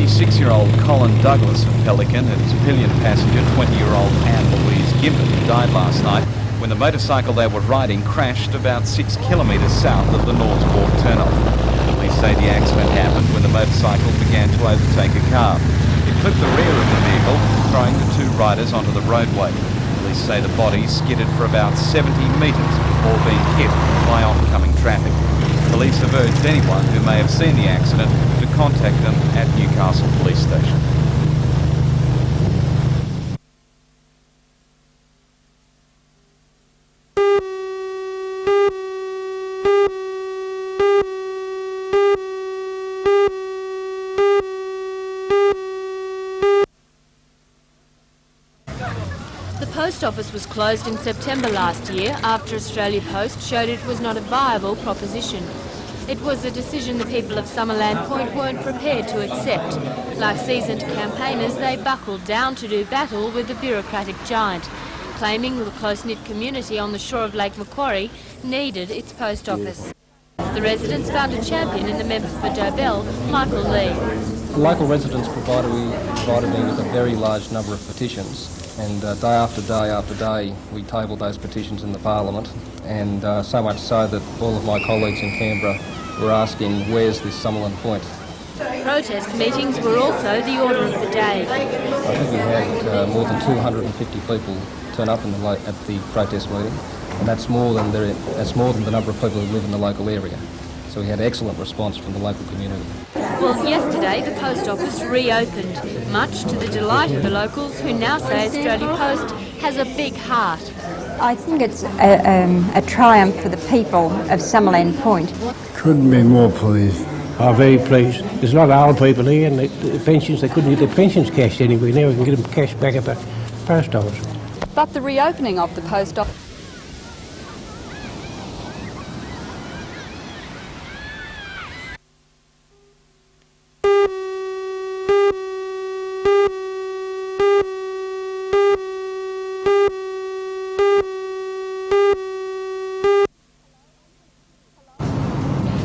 26-year-old Colin Douglas of Pelican and his pillion passenger, 20-year-old Anne Louise Gimbin, died last night when the motorcycle they were riding crashed about 6 kilometres south of the North Wharf turnoff. Police say the accident happened when the motorcycle began to overtake a car. It clipped the rear of the vehicle, throwing the two riders onto the roadway. Police say the body skidded for about 70 metres before being hit by oncoming traffic. Police have urged anyone who may have seen the accident to contact them at Newcastle Police Station. The post office was closed in September last year after Australia Post showed it was not a viable proposition. It was a decision the people of Summerland Point weren't prepared to accept. Like seasoned campaigners, they buckled down to do battle with the bureaucratic giant, claiming the close-knit community on the shore of Lake Macquarie needed its post office. The residents found a champion in the member for Dobell, Michael Lee. The local residents provided me with a very large number of petitions, and day after day we tabled those petitions in the Parliament, and so much so that all of my colleagues in Canberra were asking, where's this Summerland Point? Protest meetings were also the order of the day. I think we had more than 250 people turn up at the protest meeting, and that's more than the number of people who live in the local area. So we had excellent response from the local community. Well, yesterday the post office reopened, much to the delight of the locals who now say Australia Post has a big heart. I think it's a triumph for the people of Summerland Point. Couldn't be more pleased. I'm very pleased. There's a lot of old people here, and the pensions, they couldn't get their pensions cashed anywhere. Now we can get them cashed back at the post office. But the reopening of the post office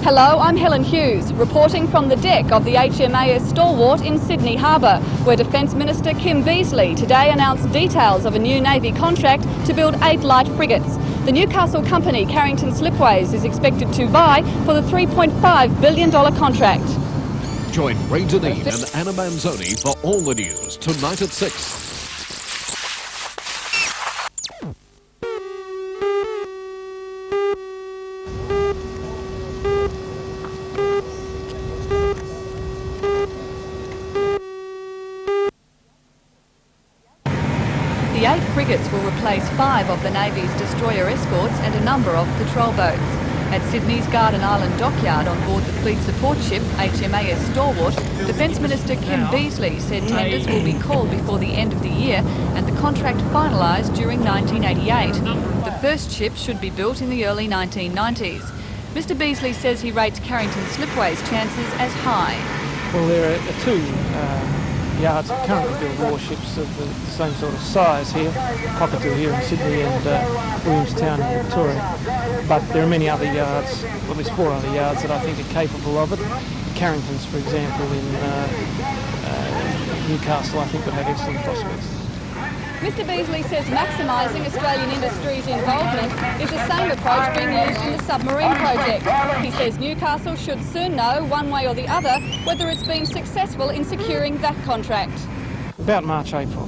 Hello, I'm Helen Hughes, reporting from the deck of the HMAS Stalwart in Sydney Harbour, where Defence Minister Kim Beazley today announced details of a new Navy contract to build 8 light frigates. The Newcastle company Carrington Slipways is expected to vie for the $3.5 billion contract. Join Ray Deneen and Anna Manzoni for all the news tonight at 6. The 8 frigates will replace 5 of the Navy's destroyer escorts and a number of patrol boats. At Sydney's Garden Island dockyard on board the fleet support ship HMAS Stalwart, Defence Minister Kim Beazley said tenders will be called before the end of the year and the contract finalised during 1988. The first ship should be built in the early 1990s. Mr Beazley says he rates Carrington Slipway's chances as high. Well, there are 2 yards that currently build warships of the same sort of size here, Cockatoo here in Sydney and Williamstown in Victoria. But there are many other yards, well, there's 4 other yards that I think are capable of it. Carrington's, for example, in Newcastle, I think would have excellent prospects. Mr Beazley says maximising Australian industry's involvement is the same approach being used in the submarine project. He says Newcastle should soon know, one way or the other, whether it's been successful in securing that contract. About March, April.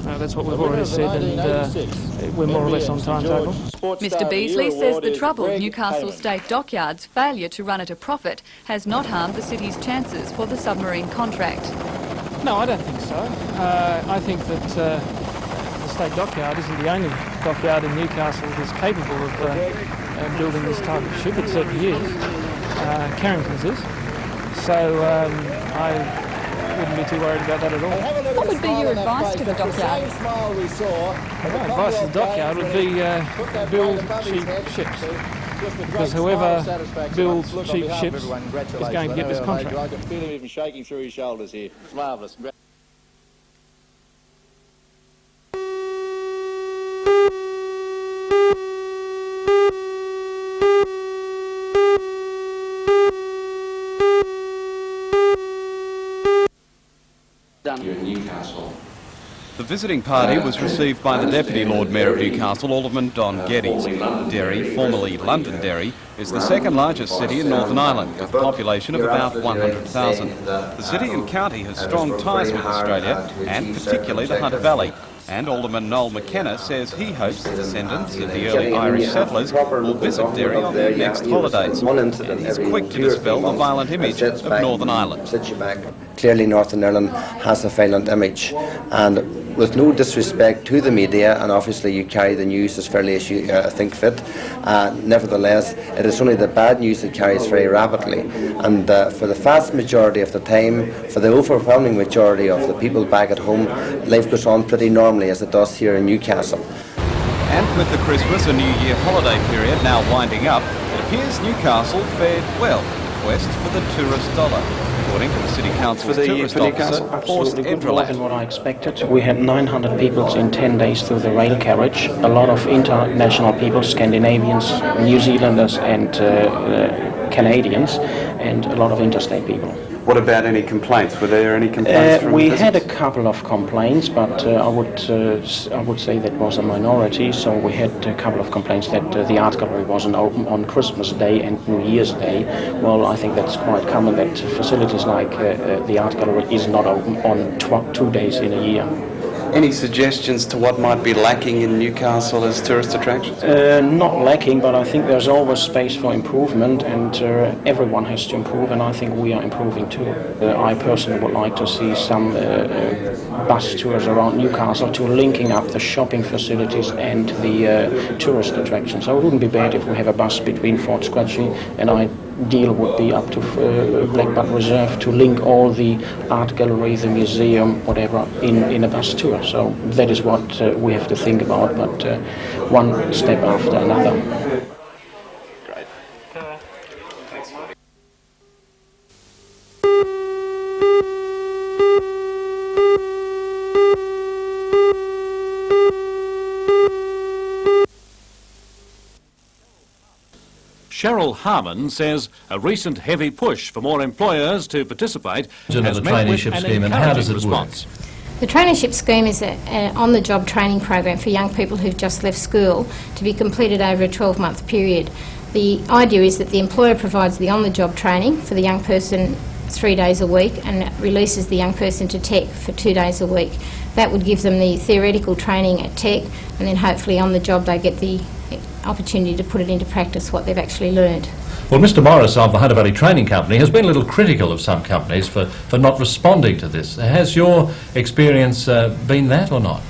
That's what we've already said, and we're more or less on timetable. Mr Beazley says the troubled Newcastle State Dockyard's failure to run at a profit has not harmed the city's chances for the submarine contract. No, I don't think so. I think that the State Dockyard isn't the only dockyard in Newcastle that is capable of building this type of ship. It certainly is. Carrington's is. So I wouldn't be too worried about that at all. What would be your advice to the dockyard? My advice to the dockyard would be build cheap ships. Because whoever builds cheap ships is going to get this contract. I can feel him even shaking through his shoulders here. It's marvellous. here in Newcastle. The visiting party was received by the Deputy Lord Mayor of Newcastle, Alderman Don Geddes. Derry, formerly Londonderry, is the second largest city in Northern Ireland, with a population of about 100,000. The city and county has strong ties with Australia, and particularly the Hunter Valley. And Alderman Noel McKenna says he hopes the descendants of the early Irish settlers will visit Derry on their next holidays. And he's quick to dispel the violent image of Northern Ireland. Clearly Northern Ireland has a violent image, and with no disrespect to the media, and obviously you carry the news as fairly as you think fit, nevertheless it is only the bad news that carries very rapidly, and for the vast majority of the time, for the overwhelming majority of the people back at home, life goes on pretty normally as it does here in Newcastle. And with the Christmas and New Year holiday period now winding up, it appears Newcastle fared well in the quest for the tourist dollar. According to the City Council's tourist officer, Horst More than what I expected. We had 900 people in 10 days through the rail carriage. A lot of international people, Scandinavians, New Zealanders and Canadians, and a lot of interstate people. What about any complaints? Were there any complaints from we visitors? had a couple of complaints, but I would say that was a minority. So we had a couple of complaints that the art gallery wasn't open on Christmas Day and New Year's Day. Well, I think that's quite common that facilities like the art gallery is not open on 2 days in a year. Any suggestions to what might be lacking in Newcastle as tourist attractions? Not lacking, but I think there's always space for improvement, and everyone has to improve, and I think we are improving too. I personally would like to see some bus tours around Newcastle to linking up the shopping facilities and the tourist attractions. So it wouldn't be bad if we have a bus between Fort Scratchy and ideal would be up to Blackbutt Reserve to link all the art gallery, the museum, whatever, in a bus tour. So that is what we have to think about, but one step after another. Great. Thanks. Cheryl Harmon says a recent heavy push for more employers to participate has the met with traineeship an scheme, and how does it response. work? The traineeship scheme is an on-the-job training program for young people who've just left school to be completed over a 12-month period. The idea is that the employer provides the on-the-job training for the young person 3 days a week and releases the young person to tech for 2 days a week. That would give them the theoretical training at tech, and then hopefully on the job they get the opportunity to put it into practice what they've actually learned. Well, Mr Morris of the Hunter Valley Training Company has been a little critical of some companies for not responding to this. Has your experience been that or not?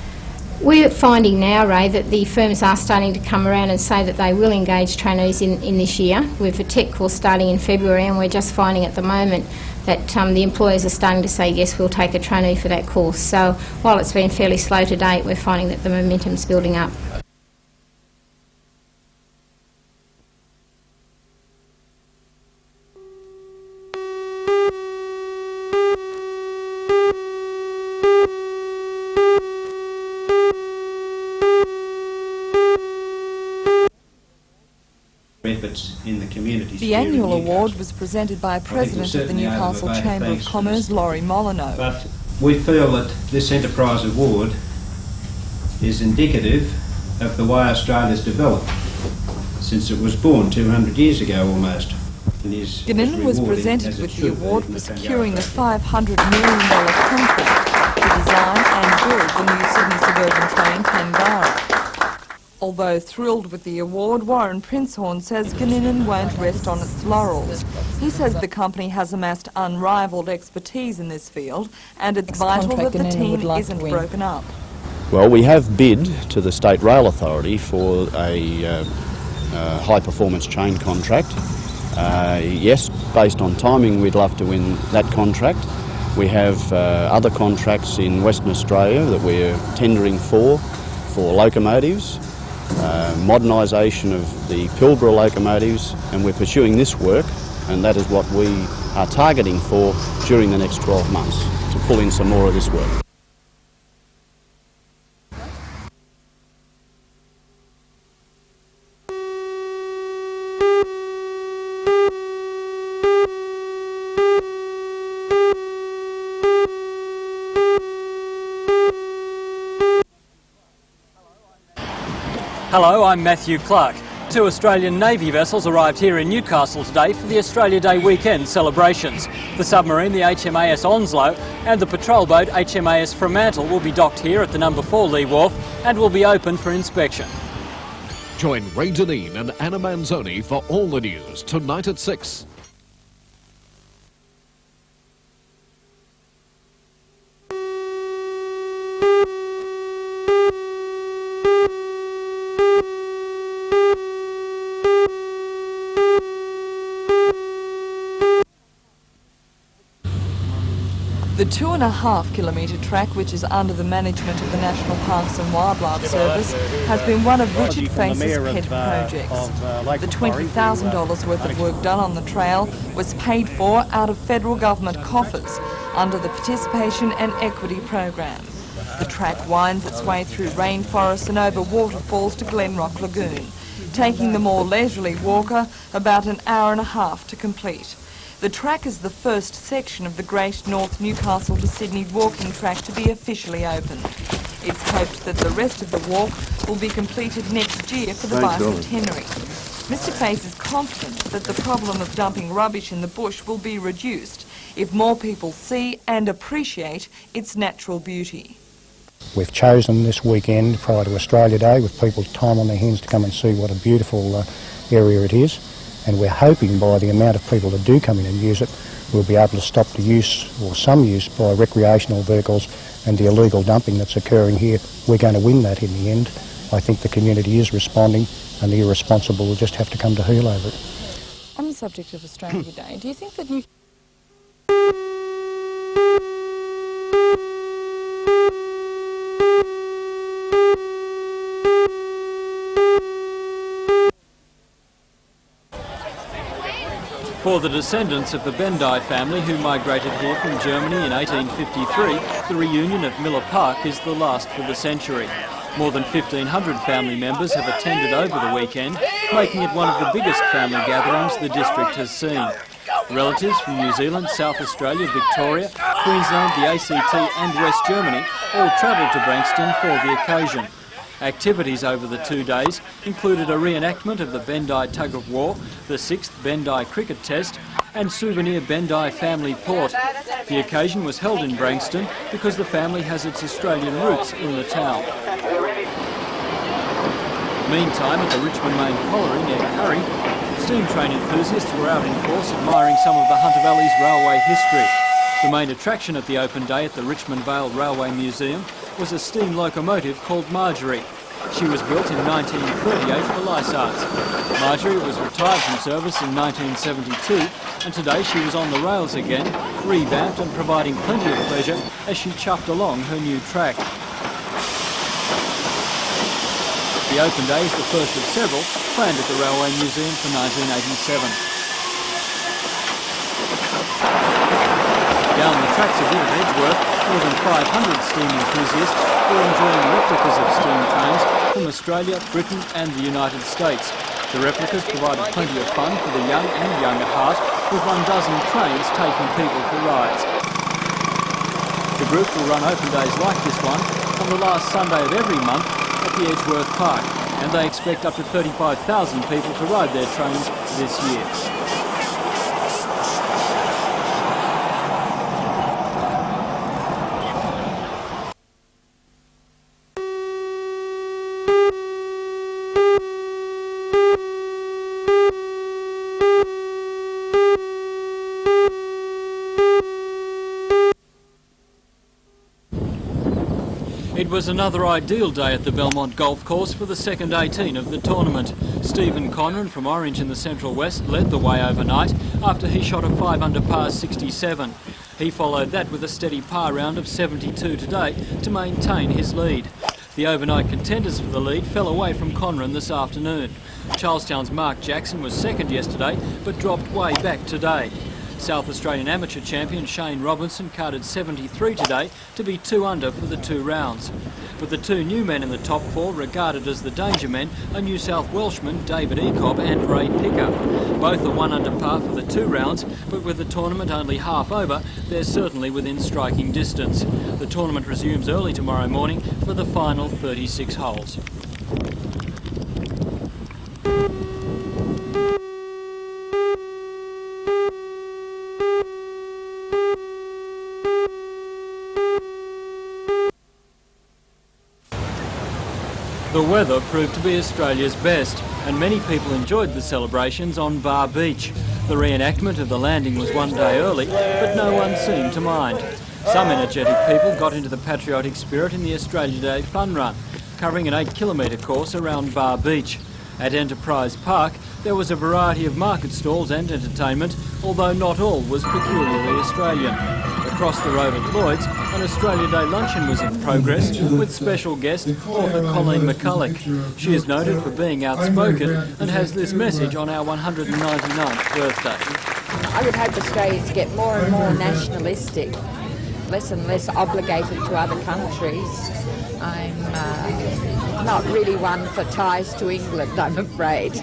We're finding now, Ray, that the firms are starting to come around and say that they will engage trainees in this year. We have a tech course starting in February, and we're just finding at the moment that the employers are starting to say, yes, we'll take a trainee for that course. So while it's been fairly slow to date, we're finding that the momentum's building up. efforts in the community. The annual award was presented by President of the Newcastle Chamber of Commerce, Laurie Molyneux. But we feel that this Enterprise Award is indicative of the way Australia's developed since it was born 200 years ago almost. Ginin was presented with the award for securing a $500 million contract to design and build the new Sydney suburban train Tangara. Although thrilled with the award, Warren Prinzhorn says Ginin won't rest on its laurels. He says the company has amassed unrivalled expertise in this field, and it's vital that the team isn't broken up. Well, we have bid to the State Rail Authority for a high-performance train contract. Yes, based on timing, we'd love to win that contract. We have other contracts in Western Australia that we're tendering for locomotives, modernisation of the Pilbara locomotives, and we're pursuing this work, and that is what we are targeting for during the next 12 months, to pull in some more of this work. Hello, I'm Matthew Clark. 2 Australian Navy vessels arrived here in Newcastle today for the Australia Day weekend celebrations. The submarine, the HMAS Onslow, and the patrol boat HMAS Fremantle will be docked here at the No. 4 Lee Wharf and will be open for inspection. Join Ray Deneen and Anna Manzoni for all the news tonight at 6. The 2.5 kilometre track, which is under the management of the National Parks and Wildlife Service, has been one of Richard Face's pet projects. The $20,000 worth of work done on the trail was paid for out of federal government coffers under the Participation and Equity Program. The track winds its way through rainforests and over waterfalls to Glenrock Lagoon, taking the more leisurely walker about an hour and a half to complete. The track is the first section of the Great North Newcastle to Sydney walking track to be officially opened. It's hoped that the rest of the walk will be completed next year for the bicentenary. Mr. Face is confident that the problem of dumping rubbish in the bush will be reduced if more people see and appreciate its natural beauty. We've chosen this weekend prior to Australia Day with people's time on their hands to come and see what a beautiful area it is. And we're hoping by the amount of people that do come in and use it, we'll be able to stop the use, or some use, by recreational vehicles and the illegal dumping that's occurring here. We're going to win that in the end. I think the community is responding, and the irresponsible will just have to come to heel over it. On the subject of Australia Day, do you think that you... For the descendants of the Bendai family who migrated here from Germany in 1853, the reunion at Miller Park is the last for the century. More than 1,500 family members have attended over the weekend, making it one of the biggest family gatherings the district has seen. Relatives from New Zealand, South Australia, Victoria, Queensland, the ACT and West Germany all travelled to Branxton for the occasion. Activities over the 2 days included a reenactment of the Bendai Tug of War, the 6th Bendai Cricket Test and Souvenir Bendai Family Port. The occasion was held in Branxton because the family has its Australian roots in the town. Meantime, at the Richmond Main Colliery near Curry, steam train enthusiasts were out in force admiring some of the Hunter Valley's railway history. The main attraction at the open day at the Richmond Vale Railway Museum was a steam locomotive called Marjorie. She was built in 1938 for Lysarts. Marjorie was retired from service in 1972 and today she was on the rails again, revamped and providing plenty of pleasure as she chuffed along her new track. The open day is the first of several planned at the Railway Museum for 1987. Down the tracks a bit of Edgeworth, more than 500 steam enthusiasts were enjoying replicas of steam trains from Australia, Britain and the United States. The replicas provided plenty of fun for the young and young at heart, with 1 dozen trains taking people for rides. The group will run open days like this one on the last Sunday of every month at the Edgeworth Park, and they expect up to 35,000 people to ride their trains this year. It was another ideal day at the Belmont Golf Course for the second 18 of the tournament. Stephen Conran from Orange in the Central West led the way overnight after he shot a 5-under par 67. He followed that with a steady par round of 72 today to maintain his lead. The overnight contenders for the lead fell away from Conran this afternoon. Charlestown's Mark Jackson was second yesterday but dropped way back today. South Australian amateur champion Shane Robinson carded 73 today to be 2 under for the 2 rounds. But the 2 new men in the top 4 regarded as the danger men are New South Welshmen David Ecob and Ray Picker. Both are 1 under par for the 2 rounds, but with the tournament only half over, they're certainly within striking distance. The tournament resumes early tomorrow morning for the final 36 holes. The weather proved to be Australia's best, and many people enjoyed the celebrations on Bar Beach. The reenactment of the landing was one day early, but no one seemed to mind. Some energetic people got into the patriotic spirit in the Australia Day Fun Run, covering an 8-kilometre course around Bar Beach. At Enterprise Park, there was a variety of market stalls and entertainment, although not all was peculiarly Australian. Across the road at Lloyd's, an Australia Day luncheon was in progress with special guest author Colleen McCulloch. She is noted for being outspoken and has this message on our 199th birthday. I would hope Australians get more and more nationalistic, less and less obligated to other countries. I'm not really one for ties to England, I'm afraid.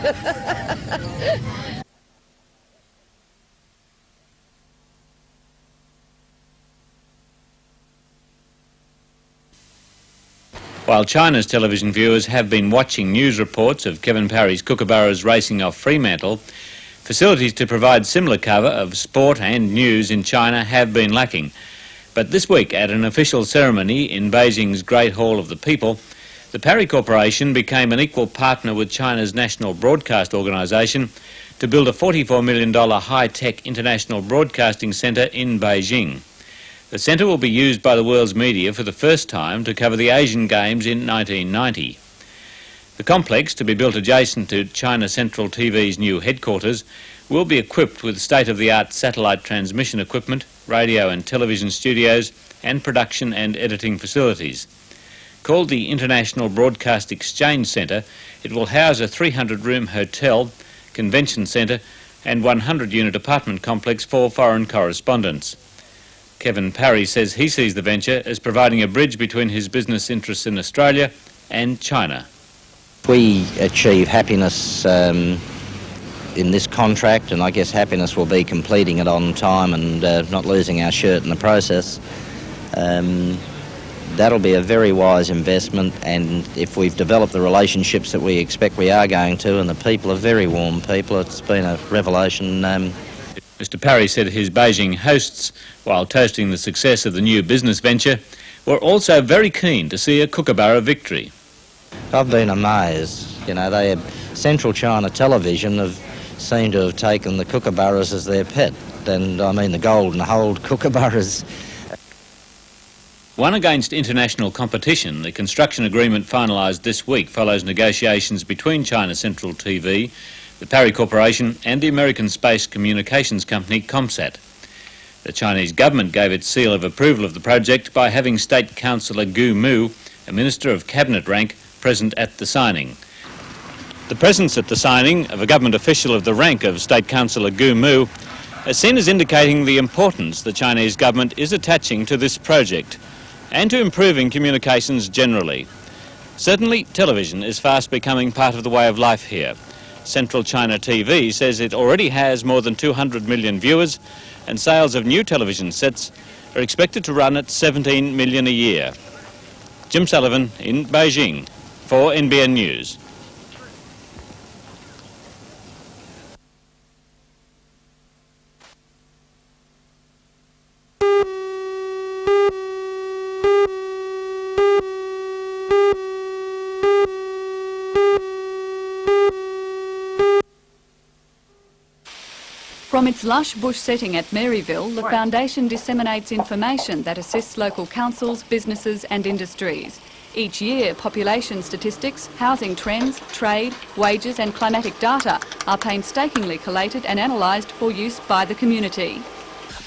While China's television viewers have been watching news reports of Kevin Parry's kookaburras racing off Fremantle, facilities to provide similar cover of sport and news in China have been lacking. But this week, at an official ceremony in Beijing's Great Hall of the People, the Parry Corporation became an equal partner with China's National Broadcast Organisation to build a $44 million high-tech international broadcasting centre in Beijing. The centre will be used by the world's media for the first time to cover the Asian Games in 1990. The complex, to be built adjacent to China Central TV's new headquarters, will be equipped with state-of-the-art satellite transmission equipment, radio and television studios, and production and editing facilities. Called the International Broadcast Exchange Centre, it will house a 300-room hotel, convention centre, and 100-unit apartment complex for foreign correspondents. Kevin Parry says he sees the venture as providing a bridge between his business interests in Australia and China. We achieve happiness in this contract, and I guess happiness will be completing it on time and not losing our shirt in the process. That'll be a very wise investment, and if we've developed the relationships that we expect we are going to, and the people are very warm people, it's been a revelation. Mr. Parry said his Beijing hosts, while toasting the success of the new business venture, were also very keen to see a kookaburra victory. I've been amazed. You know, they had Central China Television have seemed to have taken the kookaburras as their pet, and I mean the golden hold kookaburras. One against international competition, the construction agreement finalised this week follows negotiations between China Central TV, the Parry Corporation and the American space communications company ComSat. The Chinese government gave its seal of approval of the project by having State Councillor Gu Mu, a Minister of Cabinet rank, present at the signing. The presence at the signing of a government official of the rank of State Councillor Gu Mu is seen as indicating the importance the Chinese government is attaching to this project and to improving communications generally. Certainly, television is fast becoming part of the way of life here. Central China TV says it already has more than 200 million viewers, and sales of new television sets are expected to run at 17 million a year. Jim Sullivan in Beijing for NBN News. From its lush bush setting at Maryville, the Foundation disseminates information that assists local councils, businesses and industries. Each year, population statistics, housing trends, trade, wages and climatic data are painstakingly collated and analysed for use by the community.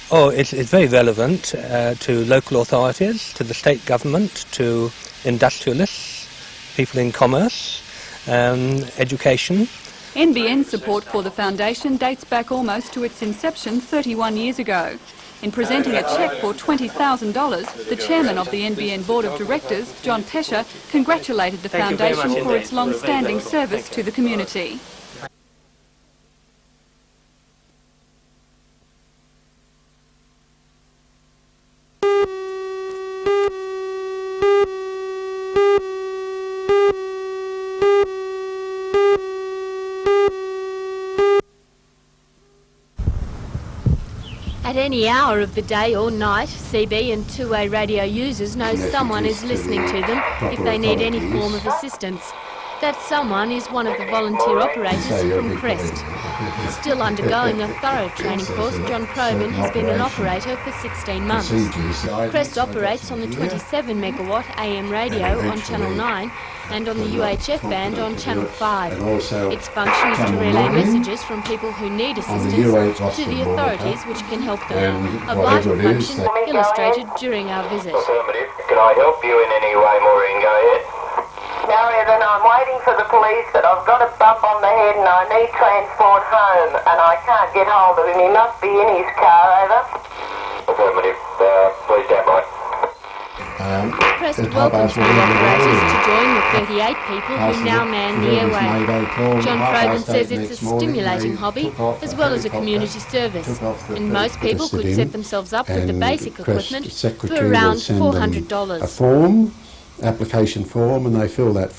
Oh, it's very relevant to local authorities, to the state government, to industrialists, people in commerce, education. NBN support for the Foundation dates back almost to its inception 31 years ago. In presenting a cheque for $20,000, the chairman of the NBN Board of Directors, John Pesher, congratulated the Foundation for its long-standing service to the community. At any hour of the day or night, CB and two-way radio users know someone is listening to them if they need any form of assistance. That someone is one of the volunteer operators from Crest. Still undergoing a thorough training course, John Probyn has been an operator for 16 months. Crest operates on the 27 megawatt AM radio on Channel 9 and on the UHF band on Channel 5. Its function is to relay messages from people who need assistance to the authorities, which can help them. A vital function illustrated during our visit. Affirmative. Can I help you in any way, Maureen? Go ahead. No, Evan, I'm waiting for the police, but I've got a bump on the head and I need transport home, and I can't get hold of him. He must be in his car, over. Affirmative. Please stand by. Crest welcomes the operators to join the 38 people who now man the airway. John Probyn says it's a stimulating hobby as well as a community service, and most people could set themselves up with the basic equipment for around $400. A form, application form, and they fill that.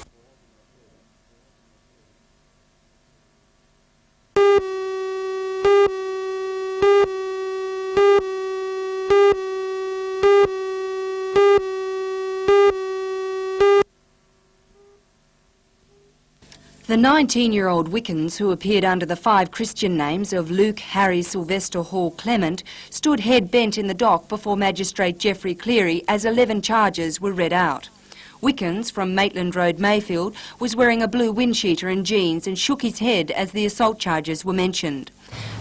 The 19-year-old Wickens, who appeared under the 5 Christian names of Luke, Harry, Sylvester, Hall, Clement, stood head bent in the dock before Magistrate Geoffrey Cleary as 11 charges were read out. Wickens, from Maitland Road, Mayfield, was wearing a blue windsheeter and jeans and shook his head as the assault charges were mentioned.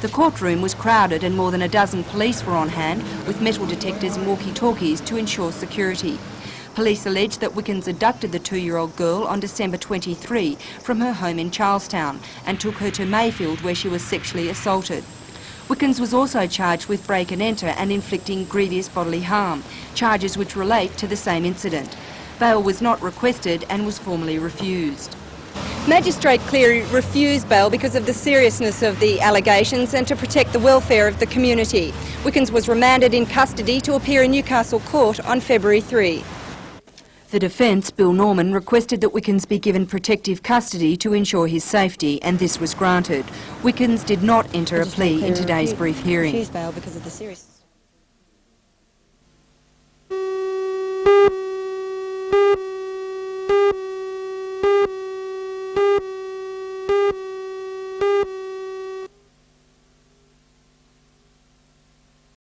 The courtroom was crowded and more than a dozen police were on hand with metal detectors and walkie-talkies to ensure security. Police allege that Wickens abducted the 2-year-old girl on December 23 from her home in Charlestown and took her to Mayfield, where she was sexually assaulted. Wickens was also charged with break and enter and inflicting grievous bodily harm, charges which relate to the same incident. Bail was not requested and was formally refused. Magistrate Cleary refused bail because of the seriousness of the allegations and to protect the welfare of the community. Wickens was remanded in custody to appear in Newcastle Court on February 3. The defence, Bill Norman, requested that Wickens be given protective custody to ensure his safety, and this was granted. Wickens did not enter a plea in today's brief hearing. Refused bail because of the seriousness.